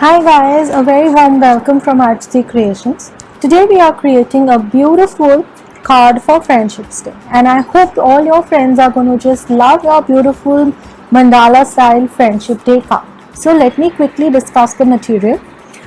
Hi guys, a very warm welcome from Arjati Creations. Today we are creating a beautiful card for Friendship's Day, and I hope all your friends are going to just love your beautiful Mandala Style Friendship Day card. So let me quickly discuss the material.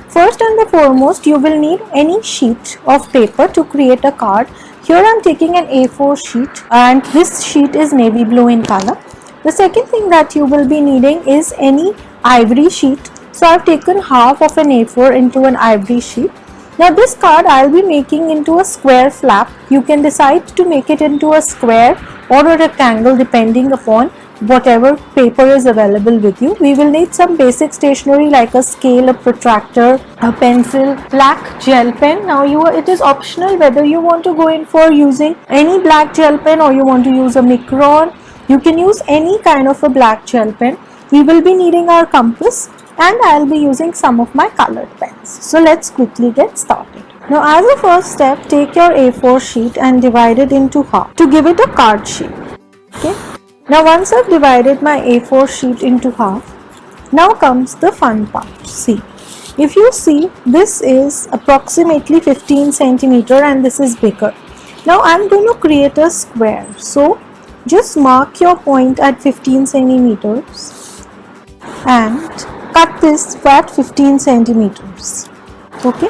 First and the foremost, you will need any sheet of paper to create a card. Here I am taking an A4 sheet, and this sheet is navy blue in color. The second thing that you will be needing is any ivory sheet. So I've taken half of an A4 into an ivory sheet. Now this card I'll be making into a square flap. You can decide to make it into a square or a rectangle depending upon whatever paper is available with you. We will need some basic stationery like a scale, a protractor, a pencil, black gel pen. Now it is optional whether you want to go in for using any black gel pen or you want to use a micron. You can use any kind of a black gel pen. We will be needing our compass, and I'll be using some of my colored pens. So let's quickly get started. Now as a first step, take your A4 sheet and divide it into half to give it a card shape. Okay. Now once I've divided my A4 sheet into half, now comes the fun part. See, if you see, this is approximately 15 centimeter and this is bigger. Now I'm going to create a square. So just mark your point at 15 centimeters and cut this at 15 centimeters. Okay.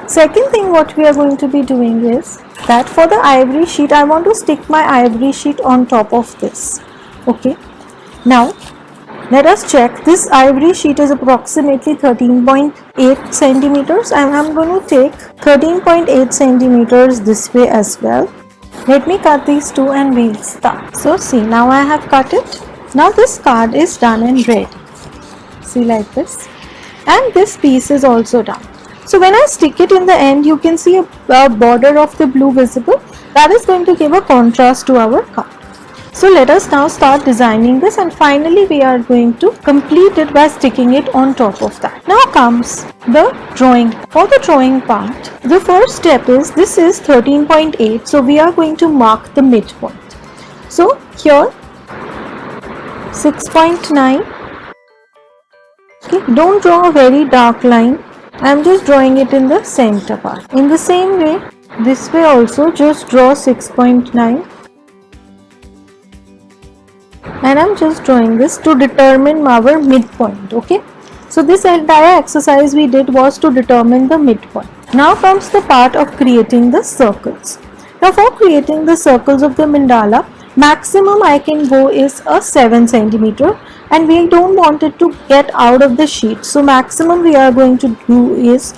Second thing what we are going to be doing is that for the ivory sheet, I want to stick my ivory sheet on top of this. Okay. Now let us check. This ivory sheet is approximately 13.8 centimeters and I'm going to take 13.8 centimeters this way as well. Let me cut these two and we'll start. So see, now I have cut it. Now this card is done and ready. See, like this, and this piece is also done. So when I stick it in the end, you can see a border of the blue visible. That is going to give a contrast to our card. So let us now start designing this, and finally we are going to complete it by sticking it on top of that. Now comes the drawing. For the drawing part, the first step is, this is 13.8, so we are going to mark the midpoint. So here 6.9. Okay, don't draw a very dark line. I am just drawing it in the center part. In the same way, this way also just draw 6.9. And I am just drawing this to determine our midpoint. Okay. So this entire exercise we did was to determine the midpoint. Now comes the part of creating the circles. Now for creating the circles of the mandala, maximum I can go is a 7 centimeter. And we don't want it to get out of the sheet, so maximum we are going to do is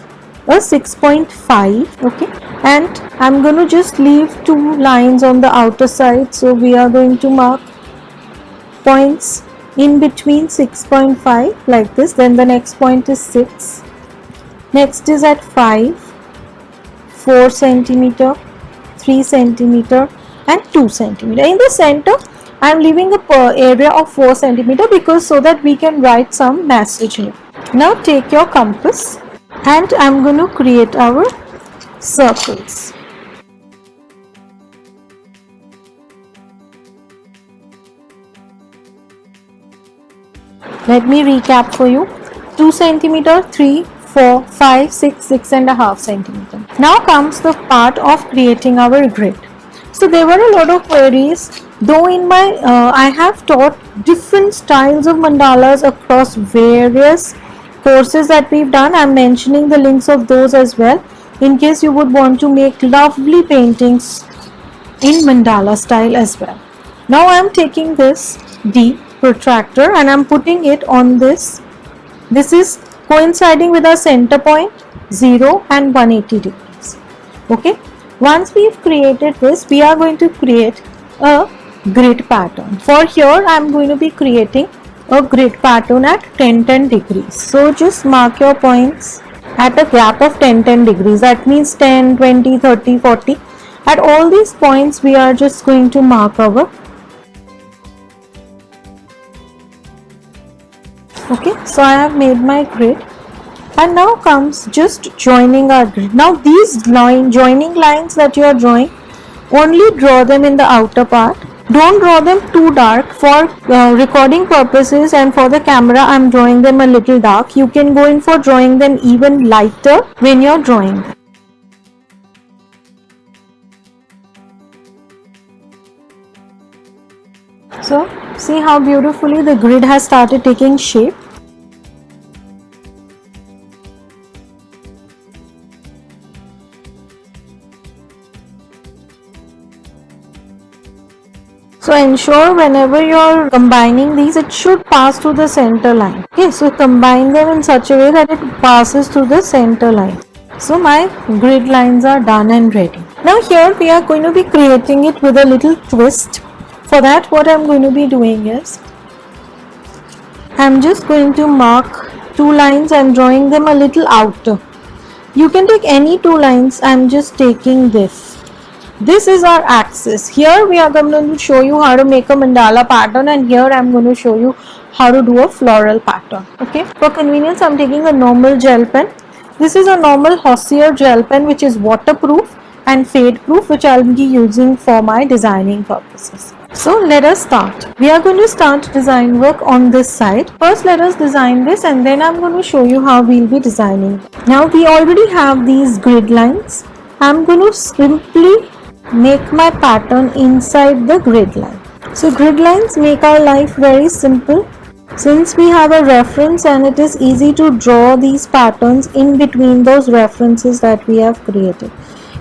a 6.5. okay, and I'm going to just leave 2 lines on the outer side, so we are going to mark points in between 6.5 like this. Then the next point is 6, next is at 5, 4 centimeter, 3 centimeter and 2 centimeter. In the center I am leaving a area of 4 centimeter because so that we can write some message here. Now take your compass and I am going to create our circles. Let me recap for you. 2 centimeter, 3, 4, 5, 6, 6.5 centimeter. Now comes the part of creating our grid. So there were a lot of queries. Though in my I have taught different styles of mandalas across various courses that we've done. I'm mentioning the links of those as well in case you would want to make lovely paintings in mandala style as well. Now I'm taking this D protractor and I'm putting it on this. This is coinciding with our center point 0 and 180 degrees. Okay. Once we've created this, we are going to create a grid pattern. For here I am going to be creating a grid pattern at 10 degrees. So just mark your points at a gap of 10 degrees. That means 10, 20, 30, 40. At all these points we are just going to mark our. Okay, so I have made my grid. And now comes just joining our grid. Now these joining lines that you are drawing, only draw them in the outer part. Don't draw them too dark. For recording purposes and for the camera, I'm drawing them a little dark. You can go in for drawing them even lighter when you're drawing. So see how beautifully the grid has started taking shape. So ensure whenever you're combining these, it should pass through the center line. Okay, so combine them in such a way that it passes through the center line. So my grid lines are done and ready. Now here we are going to be creating it with a little twist. For that, what I'm going to be doing is, I'm just going to mark two lines and drawing them a little outer. You can take any two lines. I'm just taking this. This is our axis. Here we are going to show you how to make a mandala pattern, and here I'm going to show you how to do a floral pattern. Okay. For convenience, I'm taking a normal gel pen. This is a normal Hossier gel pen which is waterproof and fade proof, which I'll be using for my designing purposes. So let us start. We are going to start design work on this side. First let us design this, and then I'm going to show you how we'll be designing. Now we already have these grid lines. I'm going to simply make my pattern inside the grid line. So grid lines make our life very simple, since we have a reference, and it is easy to draw these patterns in between those references that we have created.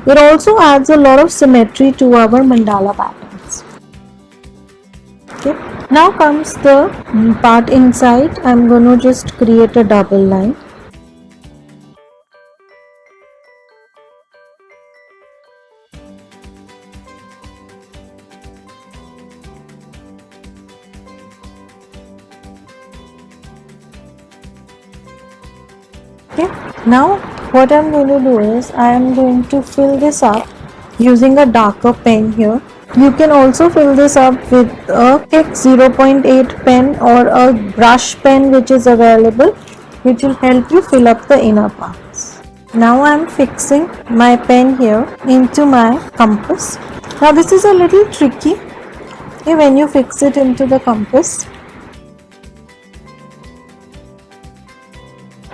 It also adds a lot of symmetry to our mandala patterns. Okay. Now comes the part inside. I'm going to just create a double line. Okay. Now what I'm going to do is, I am going to fill this up using a darker pen here. You can also fill this up with a thick 0.8 pen or a brush pen which is available, which will help you fill up the inner parts. Now I am fixing my pen here into my compass. Now this is a little tricky. Okay, when you fix it into the compass.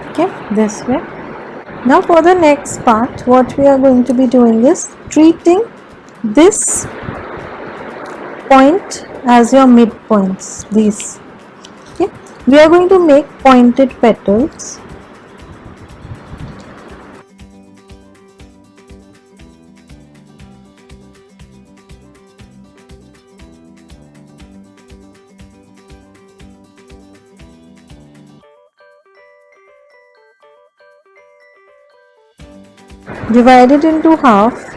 Okay, this way. Now for the next part, what we are going to be doing is treating this point as your midpoints. These. Okay, we are going to make pointed petals. Divide it into half.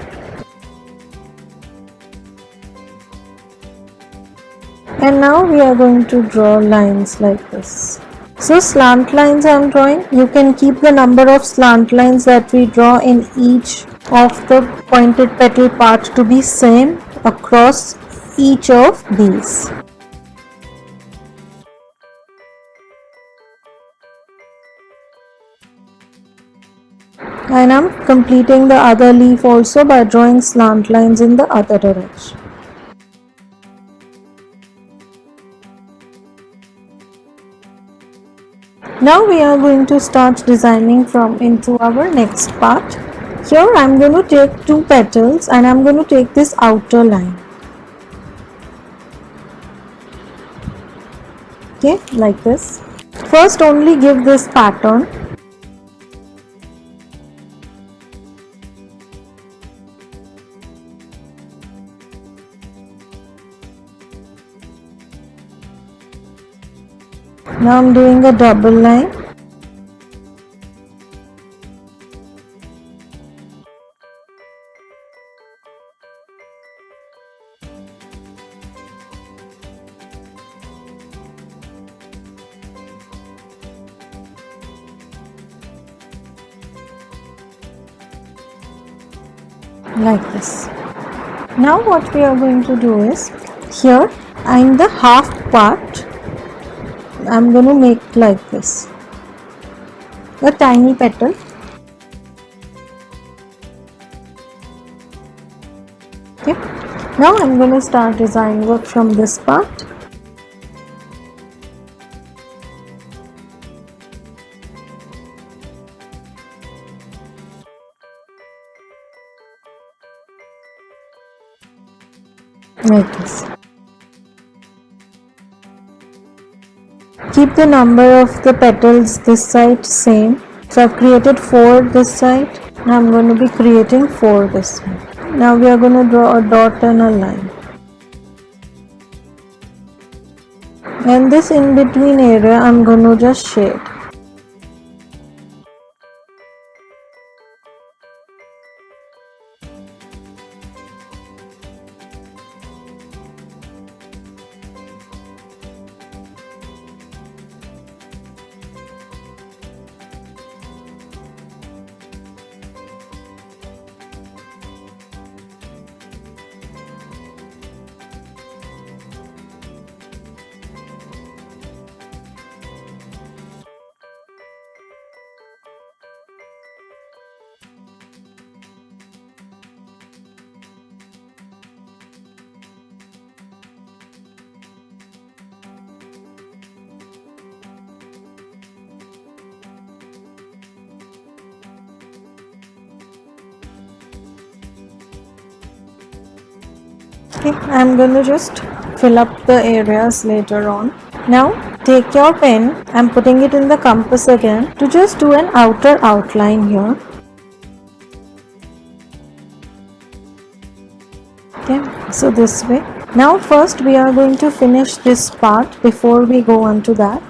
And now we are going to draw lines like this. So slant lines I am drawing. You can keep the number of slant lines that we draw in each of the pointed petal part to be same across each of these. And I'm completing the other leaf also by drawing slant lines in the other direction. Now we are going to start designing into our next part. Here I am going to take two petals and I am going to take this outer line. Okay, like this. First only give this pattern. Now I'm doing a double line. Like this. Now what we are going to do is, here in the half part, I'm going to make like this, a tiny petal. Okay. Now I'm going to start design work from this part. Like this. Keep the number of the petals this side same. So I've created 4 this side. Now I'm going to be creating 4 this side. Now we are going to draw a dot and a line. And this in between area I'm going to just shade. Okay, I'm going to just fill up the areas later on. Now take your pen, I'm putting it in the compass again to just do an outer outline here. Okay, so this way. Now first we are going to finish this part before we go on to that.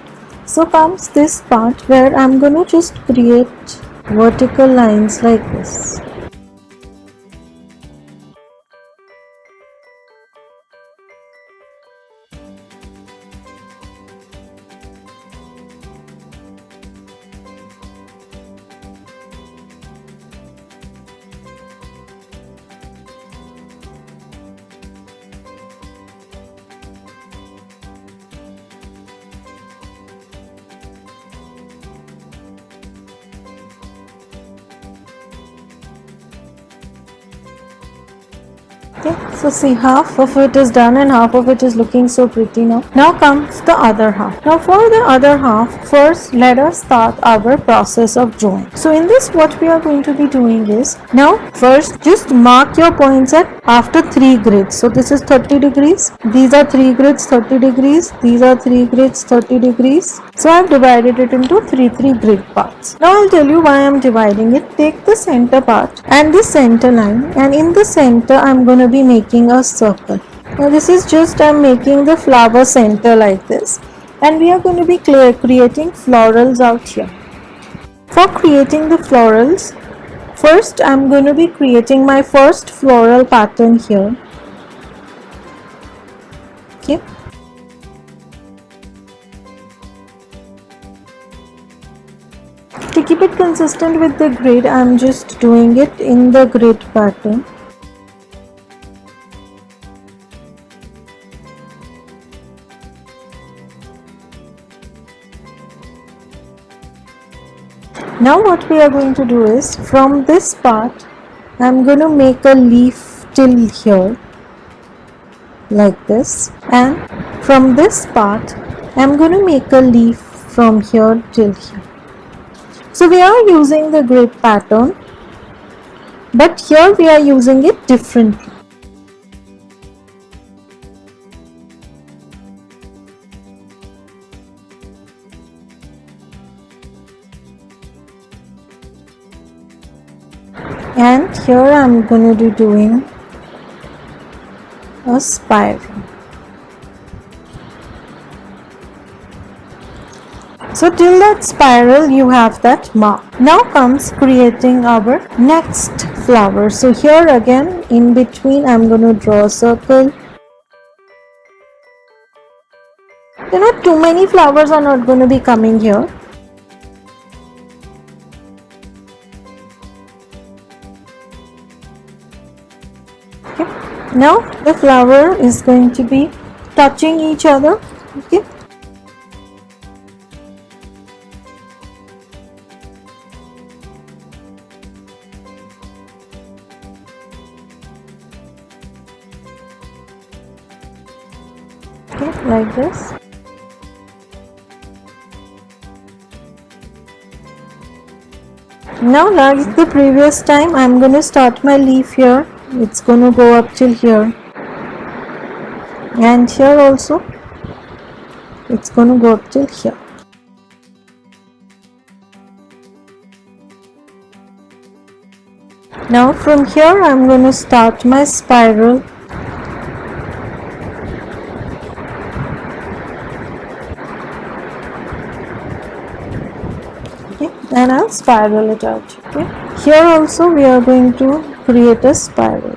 So comes this part where I'm going to just create vertical lines like this. Okay, so see, half of it is done and half of it is looking so pretty now. Now comes the other half. Now for the other half, first let us start our process of drawing. So in this what we are going to be doing is, now first just mark your points at after 3 grids. So this is 30 degrees, these are 3 grids 30 degrees, these are 3 grids 30 degrees. So I have divided it into 3 grid parts. Now I'll tell you why I am dividing it. Take the center part and the center line, and in the center I'm going to be making a circle. Now this is just I'm making the flower center like this, and we are going to be creating florals out here. For creating the florals, first I'm going to be creating my first floral pattern here. Okay. To keep it consistent with the grid, I'm just doing it in the grid pattern. Now what we are going to do is, from this part I'm going to make a leaf till here like this, and from this part I'm going to make a leaf from here till here. So we are using the grid pattern, but here we are using it differently. And here I am going to be doing a spiral. So till that spiral you have that mark. Now comes creating our next flower. So here again in between I am going to draw a circle. Too many flowers are not going to be coming here. Okay. Now the flower is going to be touching each other. Okay. like this. Now, like the previous time, I'm going to start my leaf here. It's going to go up till here, and here also it's going to go up till here. Now from here I'm going to start my spiral. Okay, and I'll spiral it out. Okay, here also we are going to create a spiral.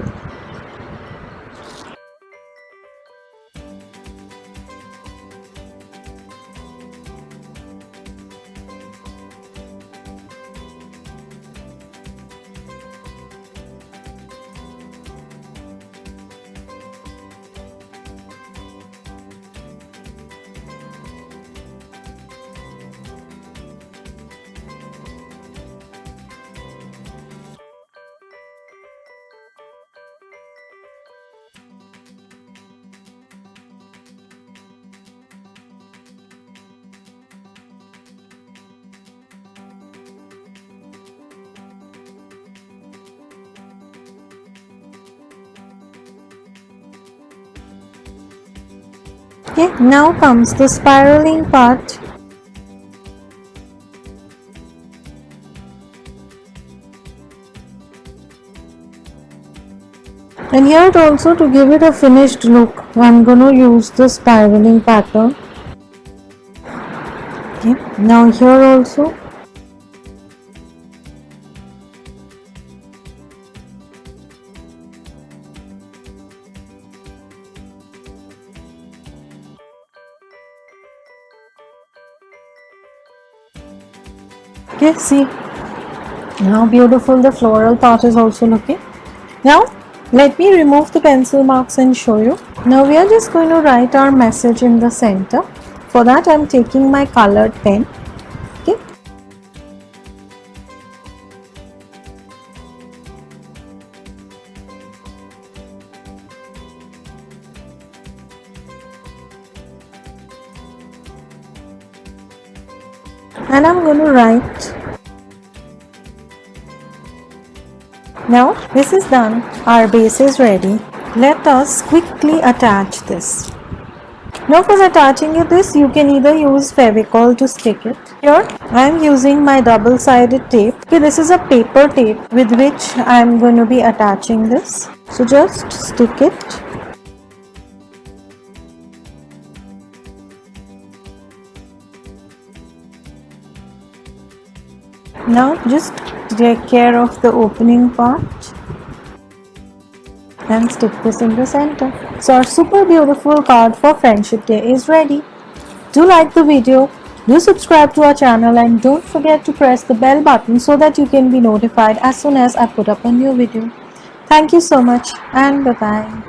Okay, now comes the spiraling part. And here also, to give it a finished look, I'm going to use the spiraling pattern. Okay, now here also. Okay, see how beautiful the floral part is also looking. Now let me remove the pencil marks and show you. Now we are just going to write our message in the center. For that I am taking my colored pen. Okay. And I'm going to write. Now this is done. Our base is ready. Let us quickly attach this. Now for attaching this, you can either use Fevicol to stick it. Here I am using my double-sided tape. Okay, this is a paper tape with which I am going to be attaching this. So just stick it. Now just take care of the opening part and stick this in the center. So our super beautiful card for Friendship Day is ready. Do like the video, do subscribe to our channel, and don't forget to press the bell button so that you can be notified as soon as I put up a new video. Thank you so much, and bye bye.